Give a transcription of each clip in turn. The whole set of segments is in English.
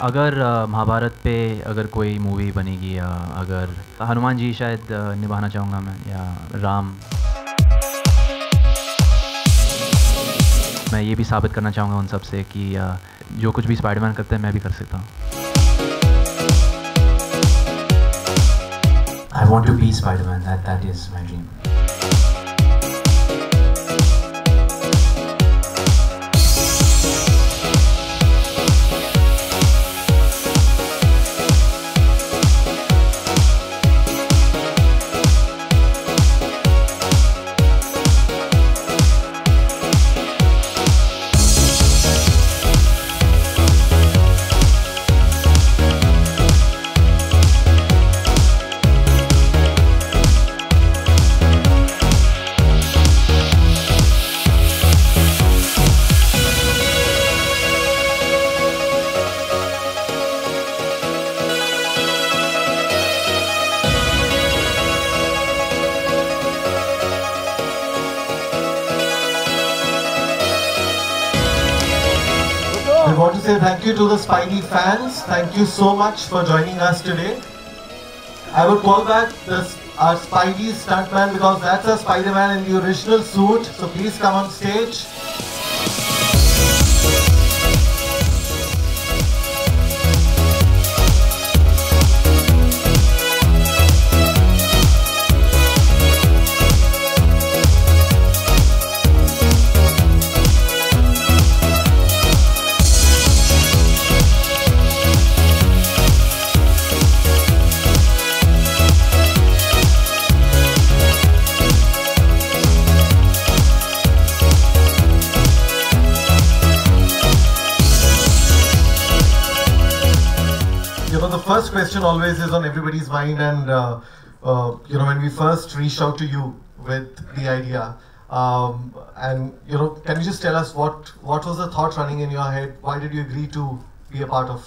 अगर महाभारत पे अगर कोई मूवी बनेगी या अगर हनुमान जी शायद निभाना चाहूँगा मैं, या राम। मैं ये भी साबित करना चाहूँगा उन सब से कि जो कुछ भी स्पाइडरमैन करते हैं मैं भी कर सकता हूँ। I want to be Spider-Man. That is my dream. I want to say thank you to the Spidey fans. Thank you so much for joining us today. I would call back our Spidey stuntman because that's a Spider-Man in the original suit. So please come on stage. The first question always is on everybody's mind, and when we first reached out to you with the idea, and can you just tell us what was the thought running in your head? Why did you agree to be a part of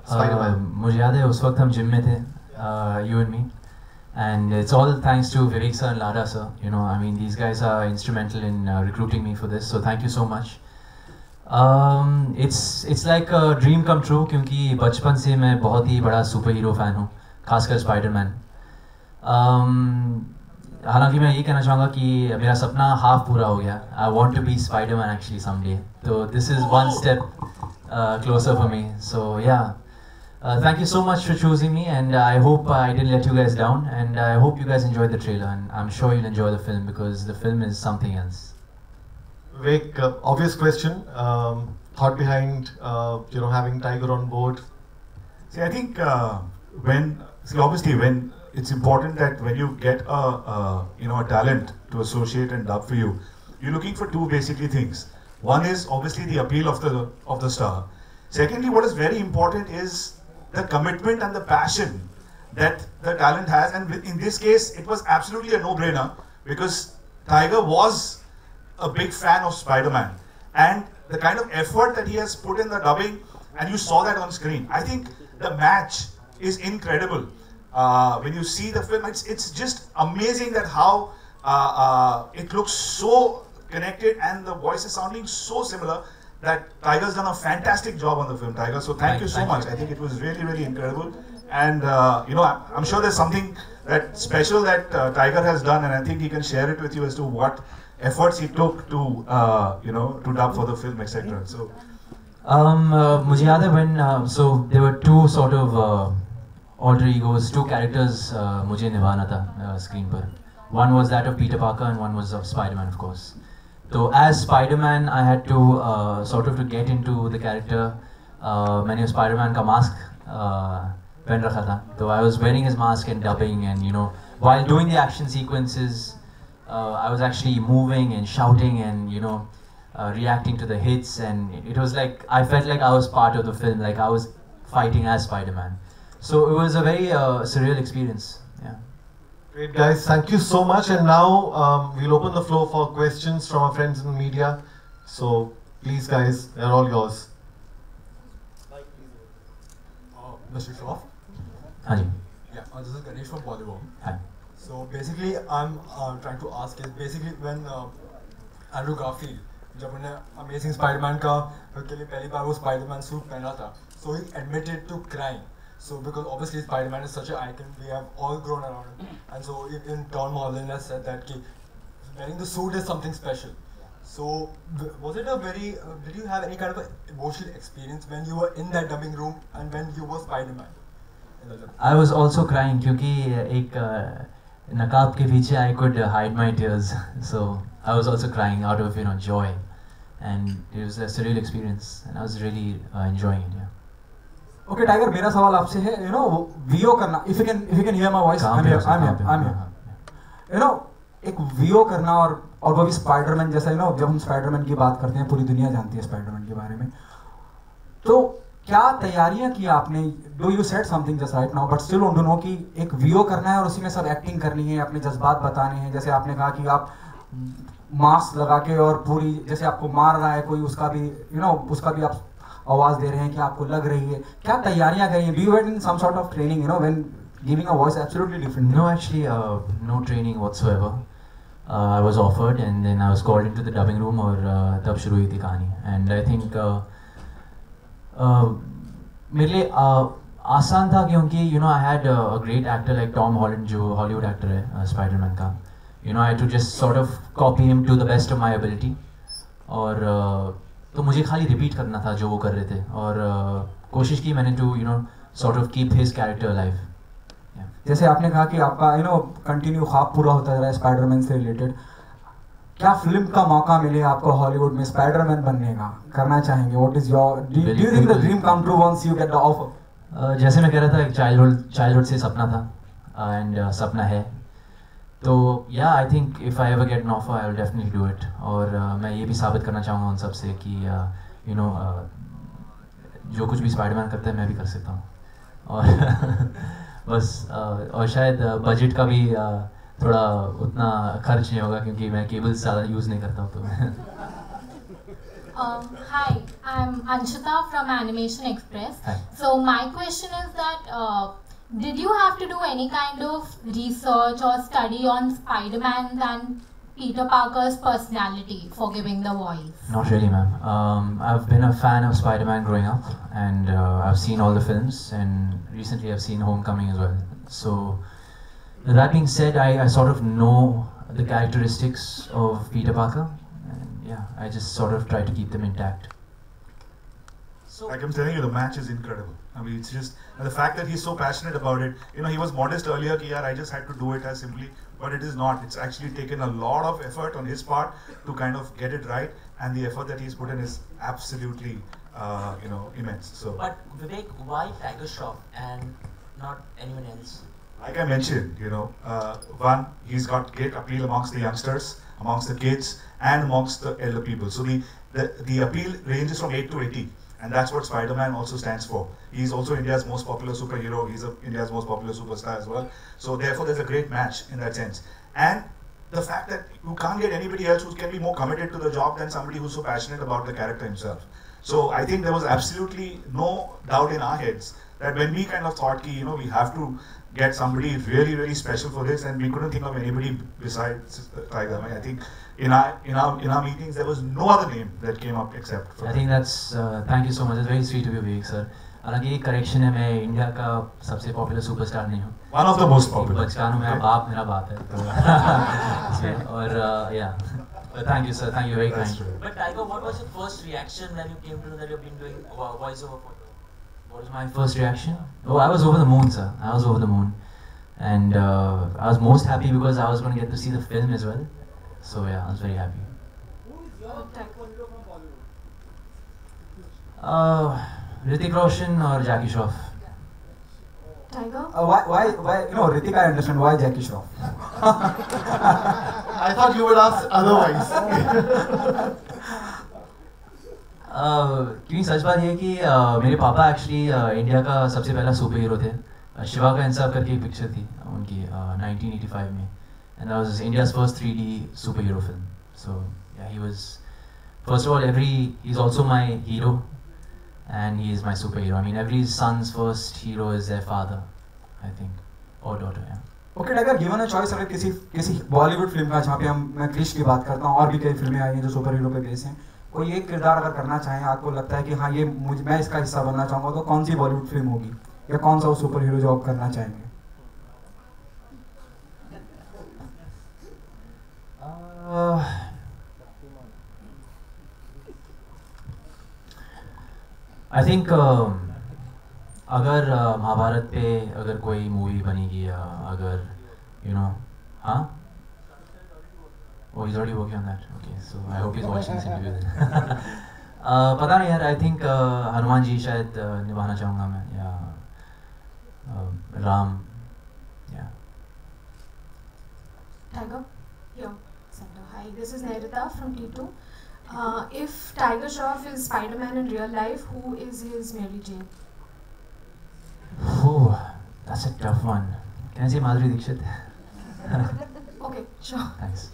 Spider-Man? मुझे याद है उस वक्त हम gym में थे, you and me, and it's all thanks to Vivek sir and Lara sir. I mean, these guys are instrumental in recruiting me for this, so thank you so much. It's like a dream come true क्योंकि बचपन से मैं बहुत ही बड़ा super hero fan हूँ, खासकर Spiderman. हालांकि मैं ये कहना चाहूँगा कि मेरा सपना हाफ पूरा हो गया। I want to be Spider-Man actually someday. So this is one step closer for me. So yeah, thank you so much for choosing me, and I hope I didn't let you guys down, and I hope you guys enjoyed the trailer, and I'm sure you'll enjoy the film because the film is something else. Vivek, obvious question. Thought behind having Tiger on board. See, I think obviously when it's important that when you get a talent to associate and dub for you, you're looking for two basically things. One is obviously the appeal of the star. Secondly, what is very important is the commitment and the passion that the talent has, and in this case, it was absolutely a no-brainer because Tiger was a big fan of Spider-Man, and the kind of effort that he has put in the dubbing, and you saw that on screen. I think the match is incredible. When you see the film, it's just amazing that how it looks so connected and the voices sounding so similar that Tiger's done a fantastic job on the film, Tiger. So thank you so much. I think it was really, really incredible. And I'm sure there's something that special that Tiger has done, and I think he can share it with you as to what efforts he took to to dub for the film, etc. So मुझे याद है when so there were two sort of alter egos, two characters मुझे निभाना था screen पर. One was that of Peter Parker and one was of Spider-Man, of course. So as Spider-Man, I had to sort of to get into the character. मैंने Spider-Man का mask पहन रखा था. So I was wearing his mask and dubbing, and while doing the action sequences, I was actually moving and shouting and reacting to the hits, and it was like I felt like I was part of the film, like I was fighting as Spider-Man. So it was a very surreal experience. Yeah. Great guys, thank you so much. And now we'll open the floor for questions from our friends in the media. So please guys, they're all yours. Mr. Shroff? Haan ji. Yeah, this is Ganesh from Bollywood. Hi. So basically, I'm trying to ask is basically when Andrew Garfield जब उन्हें amazing Spiderman का के लिए पहली बार वो Spiderman suit पहना था, so he admitted to crying. So because obviously Spider-Man is such an icon, we have all grown around him, and so even Tom Holland has said that ki wearing the suit is something special. So was it a very did you have any kind of a emotional experience when you were in that dubbing room and when you were Spider-Man? I was also crying क्योंकि एक नकाब के पीछे I could hide my tears, so I was also crying out of joy, and it was a surreal experience, and I was really enjoying it. Yeah. Okay, Tiger, मेरा सवाल आपसे है, VO करना, if you can hear my voice, I'm here. एक VO करना और वो भी स्पाइडरमैन जैसा, जब हम स्पाइडरमैन की बात करते हैं पूरी दुनिया जानती है स्पाइडरमैन के बारे में, तो क्या तैयारियां की आपने? Do you said something just right now, but still want to know कि एक VO करना है और उसी में सब एक्टिंग करनी है, अपने जज्बात बताने हैं, जैसे आपने कहा कि आप मास्क लगा के और पूरी जैसे आपको मार रहा है कोई, उसका भी आप आवाज दे रहे हैं कि आपको लग रही है, क्या तैयारियां करी हैं? Do you had in some sort of training when giving a voice absolutely different? No, actually, no training whatsoever. I was offered, and then I was called into the dubbing room, और तब शुरू हुई थी कहानी. And I think मेरे लिए आसान था क्योंकि I had a great actor like Tom Holland जो हॉलीवुड एक्टर है स्पाइडरमैन का. I had to just sort of copy him to the best of my ability, और तो मुझे खाली रिपीट करना था जो वो कर रहे थे, और कोशिश की मैंने to sort of keep his character alive. जैसे आपने कहा कि आपका कंटिन्यू ख्वाब पूरा होता रहा है स्पाइडरमैन से रिलेटेड, क्या फिल्म का मौका मिले आपको हॉलीवुड में स्पाइडरमैन बनने का, करना चाहेंगे? What is your do you think the dream come true once you get the offer? जैसे मैं कह रहा था, एक चाइल्डहुड से सपना था, एंड सपना है, तो या I think if I ever get an offer I will definitely do it. और मैं ये भी साबित करना चाहूँगा उन सब से कि जो कुछ भी स्पाइडरमैन करता है मैं भी कर सकता हूँ. और बस और शायद बजट का भी थोड़ा उतना खर्च नहीं होगा क्योंकि मैं केबल्स ज़्यादा यूज़ नहीं करता हूँ. तो Hi, I'm Anshita from Animation Express. Hi. So my question is that did you have to do any kind of research or study on Spider-Man and Peter Parker's personality for giving the voice? Not really, ma'am. I've been a fan of Spider-Man growing up, and I've seen all the films, and recently I've seen Homecoming as well. So, that being said, I sort of know the characteristics of Peter Parker, and yeah, I just sort of try to keep them intact. So, like I'm telling you, the match is incredible. I mean, it's just, and the fact that he's so passionate about it. He was modest earlier, ki yaar, I just had to do it as simply, but it is not. It's actually taken a lot of effort on his part to kind of get it right, and the effort that he's put in is absolutely, immense. So, but Vivek, why Tiger Shroff and not anyone else? like I mentioned, one, he's got great appeal amongst the youngsters, amongst the kids, and amongst the elder people. So the appeal ranges from 8 to 80. And that's what Spider-Man also stands for. He's also India's most popular superhero. He's India's most popular superstar as well. So therefore, there's a great match in that sense. And the fact that you can't get anybody else who can be more committed to the job than somebody who's so passionate about the character himself. So I think there was absolutely no doubt in our heads that when we kind of thought, we have to get somebody really, really special for this, and we couldn't think of anybody besides Tiger. I think in our meetings there was no other name that came up except for I think that's thank you so much. It's very sweet of you, Vivek sir. हालांकि एक correction है, मैं India का सबसे popular superstar नहीं हूँ. One of the most popular. बचकानों में बाप मेरा बाप है. तो और yeah. Thank you sir. Thank you, very kind. But Tiger, what was your first reaction when you came to know that you've been doing voiceover for? What was my first reaction? Oh, I was over the moon, sir. I was over the moon, and I was most happy because I was going to get to see the film as well. So yeah, I was very happy. Who is your taekwondo from Bollywood? Hrithik Roshan or Jackie Shroff. Tiger? Why? Hrithik, I understand. Why Jackie Shroff? I thought you would ask otherwise. क्योंकि सच बात ये है कि मेरे पापा actually India का सबसे पहला सुपर हीरो थे. शिवा का इंसाफ करके एक पिक्चर थी उनकी 1985 में, and that was India's first 3D superhero film. So yeah, he was, first of all, he's also my hero, and he is my superhero. I mean, every son's first hero is their father, I think, or daughter. Yeah. Okay tiger, given a choice, अगर किसी Bollywood film का, जहाँ पे मैं क्रिश की बात करता हूँ, और भी कई फिल्में आई हैं जो सुपर हीरो पे बेस हैं, कोई एक किरदार अगर करना चाहें, आपको लगता है कि हाँ ये मैं इसका हिस्सा बनना चाहूँगा, तो कौन सी बॉलीवुड फिल्म होगी, या कौन सा वो सुपर हीरो जो आप करना चाहेंगे? आई थिंक अगर महाभारत पे अगर कोई मूवी बनेगी, या अगर हाँ, he's already working on that. Okay, so I hope he's watching this interview then. पता नहीं यार, आई थिंक हनुमान जी शायद निभाना चाहूँगा मैं, या राम, या Tiger, your center. Hi, this is Nerita from T2. If Tiger Shroff is Spider-Man in real life, who is his Mary Jane? Oh, that's a tough one. Can I say Madhuri Dixit? Okay, sure. Thanks.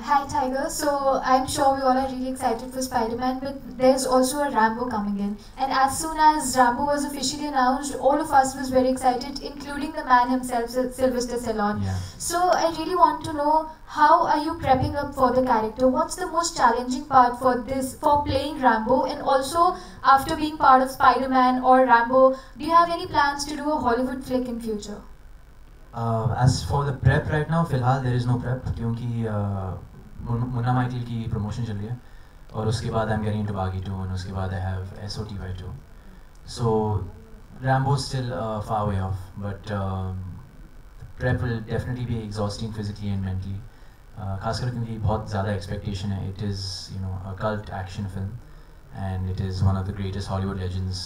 Hi Tiger, so I'm sure we all are really excited for Spider-Man, but there's also a Rambo coming in. And as soon as Rambo was officially announced, all of us was very excited, including the man himself, Sylvester Stallone. Yeah. So I really want to know, how are you prepping up for the character? What's the most challenging part for playing Rambo? And also, after being part of Spider-Man or Rambo, do you have any plans to do a Hollywood flick in future? As for the prep right now, फिलहाल there is no prep, क्योंकि Munna Michael की promotion चल रही है, और उसके बाद I'm getting into Baghi 2, and उसके बाद I have SOTY 2. So Rambo is still far way off, but prep will definitely be exhausting physically and mentally. खासकर क्योंकि बहुत ज़्यादा expectation है. It is a cult action film, and it is one of the greatest Hollywood legends,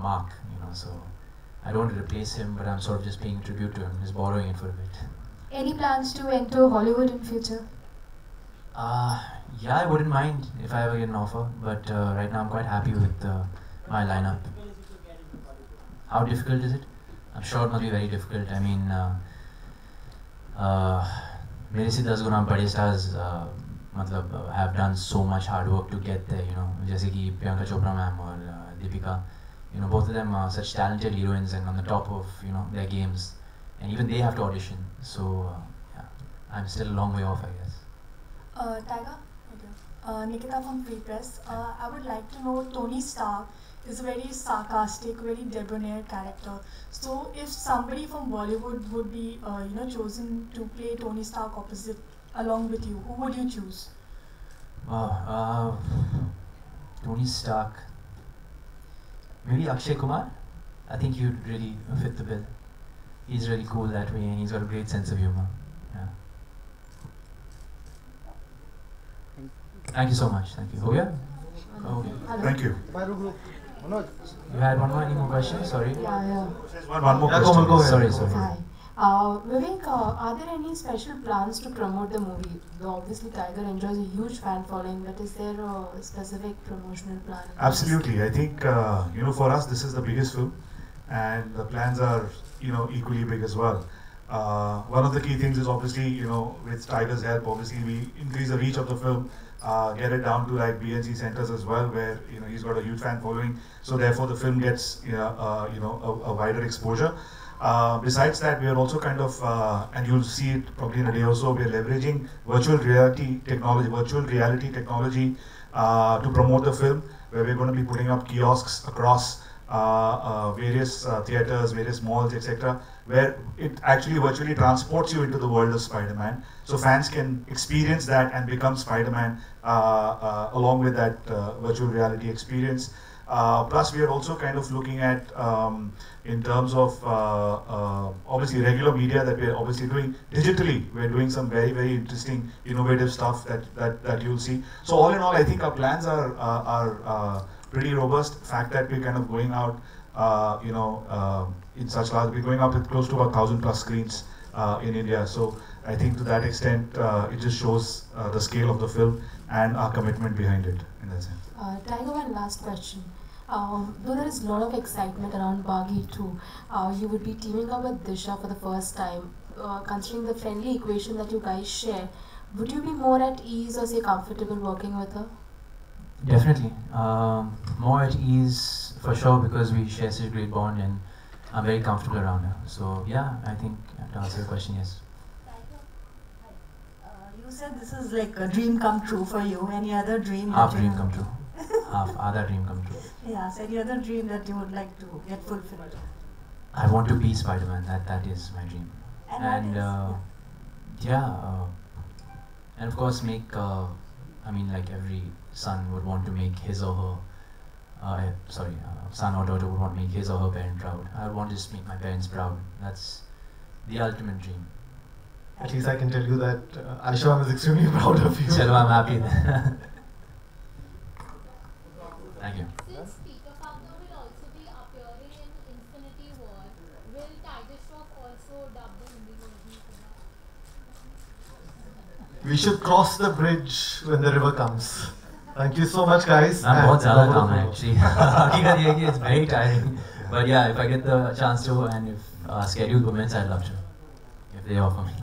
Mark. So I don't want to replace him, but I'm sort of just paying tribute to him, just borrowing it for a bit. Any plans to enter Hollywood in future? Yeah, I wouldn't mind if I ever get an offer, but right now I'm quite happy with my lineup. How difficult is it? I'm sure it must be very difficult. I mean, मेरे से 10 गुना बड़े stars मतलब have done so much hard work to get there, जैसे कि Priyanka Chopra ma'am और Deepika. Both of them are such talented heroines and on the top of their games, and even they have to audition. So yeah, I'm still a long way off, I guess. Tiger, Nikita from Free Press. I would like to know, Tony Stark is a very sarcastic, very debonair character. So if somebody from Bollywood would be chosen to play Tony Stark opposite along with you, who would you choose? Wow, Tony Stark. Maybe Akshay Kumar. I think he'd really fit the bill. He's really cool that way, and he's got a great sense of humor. Yeah. Thank you so much. Thank you. Oh yeah. Okay. Thank you. You had one more? Any more questions? Sorry. Yeah. One more question. Go ahead. Sorry. Hi. Vivek, are there any special plans to promote the movie? Though obviously Tiger enjoys a huge fan following, but is there a specific promotional plan? Absolutely. I think, for us, this is the biggest film, and the plans are, equally big as well. One of the key things is obviously, with Tiger's help, obviously we increase the reach of the film, get it down to like BNC centers as well, where, he's got a huge fan following. So therefore the film gets, a wider exposure. Besides that, we are also kind of, and you'll see it probably in a day or so, we are leveraging virtual reality technology to promote the film, where we're going to be putting up kiosks across various theaters, various malls, etc., where it actually virtually transports you into the world of Spider-Man. So fans can experience that and become Spider-Man along with that virtual reality experience. Plus, we are also kind of looking at, in terms of obviously regular media that we are obviously doing digitally. We are doing some very, very interesting, innovative stuff that you'll see. So all in all, I think our plans are pretty robust. The fact that we're kind of going out, in such large, we're going out with close to about 1,000+ screens in India. So I think to that extent, it just shows the scale of the film and our commitment behind it in that sense. Tiger, one last question. Though there is a lot of excitement around Baghi 2, you would be teaming up with Disha for the first time. Considering the friendly equation that you guys share, would you be more at ease or say comfortable working with her? Definitely. More at ease for sure, because we share such a great bond, and I'm very comfortable around her. So yeah, I think to answer your question, yes. You said this is like a dream come true for you. Any other dream? Half dream come true. Half other dream come true. Yes, any other dream that you would like to get fulfilled? I want to be Spider-Man. That is my dream. And and of course make. I mean, like every son would want to make his or her. Son or daughter would want to make his or her parent proud. I want to just make my parents proud. That's the ultimate dream. At least I can tell you that Aisha is extremely proud of you. Chalo, I'm happy. Thank you. Since Peter Parker will also be appearing in Infinity War, will Tiger Shroff also dub the Hindi version for that? We should cross the bridge when the river comes. Thank you so much, guys. I'm बहुत ज़्यादा काम है actually. हकीकत ये है कि it's very tiring. But yeah, if I get the chance to and if schedule permits, I'd love to. If they offer me.